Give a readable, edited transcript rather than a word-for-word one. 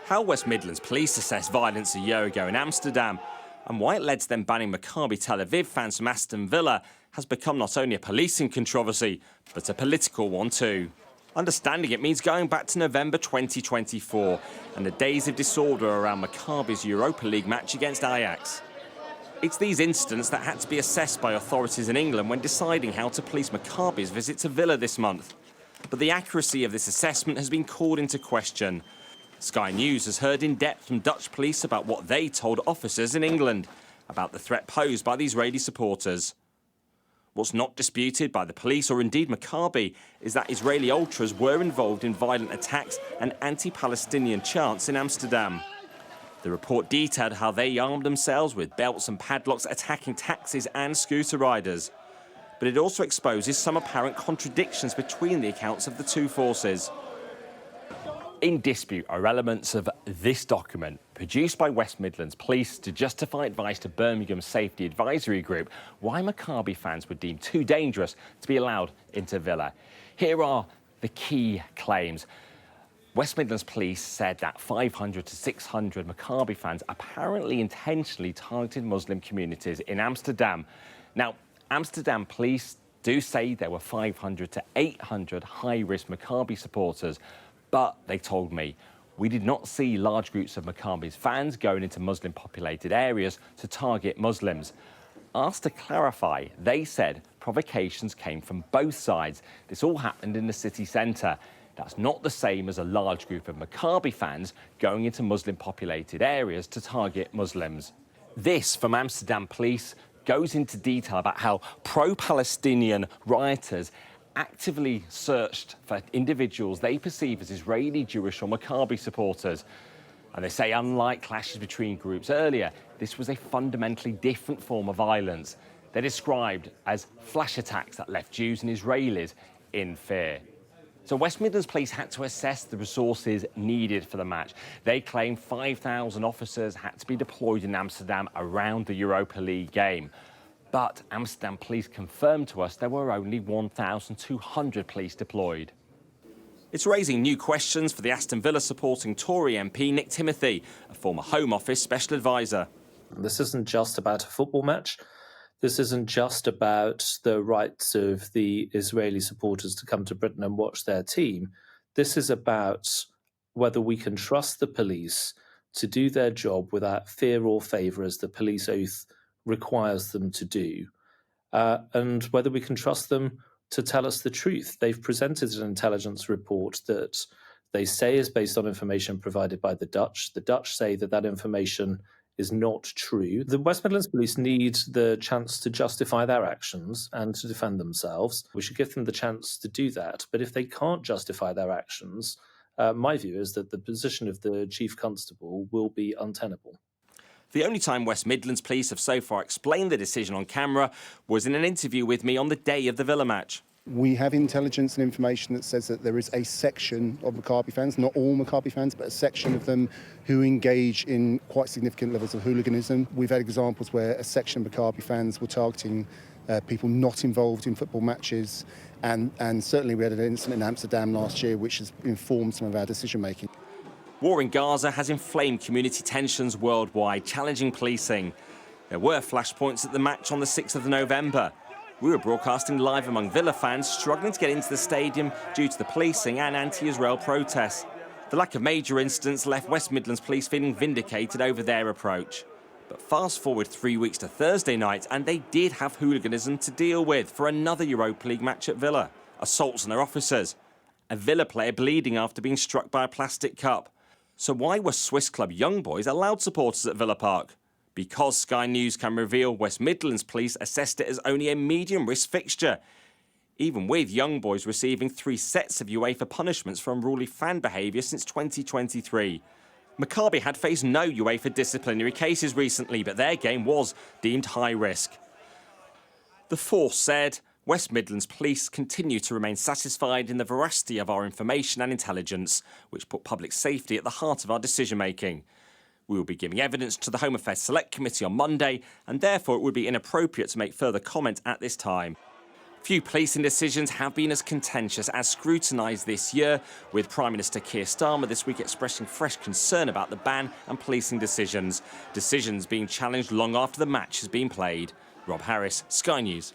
how West Midlands Police assessed violence a year ago in Amsterdam, and why it led to them banning Maccabi Tel Aviv fans from Aston Villa has become not only a policing controversy, but a political one too. Understanding it means going back to November 2024 and the days of disorder around Maccabi's Europa League match against Ajax. It's these incidents that had to be assessed by authorities in England when deciding how to police Maccabi's visit to Villa this month. But the accuracy of this assessment has been called into question. Sky News has heard in depth from Dutch police about what they told officers in England about the threat posed by the Israeli supporters. What's not disputed by the police or indeed Maccabi is that Israeli ultras were involved in violent attacks and anti-Palestinian chants in Amsterdam. The report detailed how they armed themselves with belts and padlocks, attacking taxis and scooter riders. But it also exposes some apparent contradictions between the accounts of the two forces. In dispute are elements of this document, produced by West Midlands Police to justify advice to Birmingham's Safety Advisory Group why Maccabi fans were deemed too dangerous to be allowed into Villa. Here are the key claims. West Midlands Police said that 500 to 600 Maccabi fans apparently intentionally targeted Muslim communities in Amsterdam. Now, Amsterdam Police do say there were 500 to 800 high-risk Maccabi supporters, but they told me, we did not see large groups of Maccabi's fans going into Muslim-populated areas to target Muslims. Asked to clarify, they said provocations came from both sides. This all happened in the city centre. That's not the same as a large group of Maccabi fans going into Muslim-populated areas to target Muslims. This, from Amsterdam Police, goes into detail about how pro-Palestinian rioters actively searched for individuals they perceive as Israeli, Jewish or Maccabi supporters. And they say, unlike clashes between groups earlier, this was a fundamentally different form of violence. They're described as flash attacks that left Jews and Israelis in fear. So West Midlands Police had to assess the resources needed for the match. They claim 5,000 officers had to be deployed in Amsterdam around the Europa League game. But Amsterdam Police confirmed to us there were only 1,200 police deployed. It's raising new questions for the Aston Villa supporting Tory MP Nick Timothy, a former Home Office special advisor. This isn't just about a football match. This isn't just about the rights of the Israeli supporters to come to Britain and watch their team. This is about whether we can trust the police to do their job without fear or favour, as the police oath requires them to do, and whether we can trust them to tell us the truth. They've presented an intelligence report that they say is based on information provided by the Dutch. The Dutch say that that information is not true. The West Midlands Police need the chance to justify their actions and to defend themselves. We should give them the chance to do that. But if they can't justify their actions, my view is that the position of the Chief Constable will be untenable. The only time West Midlands Police have so far explained the decision on camera was in an interview with me on the day of the Villa match. We have intelligence and information that says that there is a section of Maccabi fans, not all Maccabi fans, but a section of them who engage in quite significant levels of hooliganism. We've had examples where a section of Maccabi fans were targeting people not involved in football matches, and certainly we had an incident in Amsterdam last year which has informed some of our decision-making. War in Gaza has inflamed community tensions worldwide, challenging policing. There were flashpoints at the match on the 6th of November. We were broadcasting live among Villa fans struggling to get into the stadium due to the policing and anti-Israel protests. The lack of major incidents left West Midlands Police feeling vindicated over their approach. But fast forward 3 weeks to Thursday night, and they did have hooliganism to deal with for another Europa League match at Villa. Assaults on their officers. A Villa player bleeding after being struck by a plastic cup. So why were Swiss club Young Boys allowed supporters at Villa Park? Because Sky News can reveal West Midlands Police assessed it as only a medium-risk fixture, even with Young Boys receiving 3 sets of UEFA punishments for unruly fan behaviour since 2023. Maccabi had faced no UEFA disciplinary cases recently, but their game was deemed high risk. The force said, West Midlands Police continue to remain satisfied in the veracity of our information and intelligence, which put public safety at the heart of our decision-making. We will be giving evidence to the Home Affairs Select Committee on Monday, and therefore it would be inappropriate to make further comment at this time. Few policing decisions have been as contentious as scrutinised this year, with Prime Minister Keir Starmer this week expressing fresh concern about the ban and policing decisions. Decisions being challenged long after the match has been played. Rob Harris, Sky News.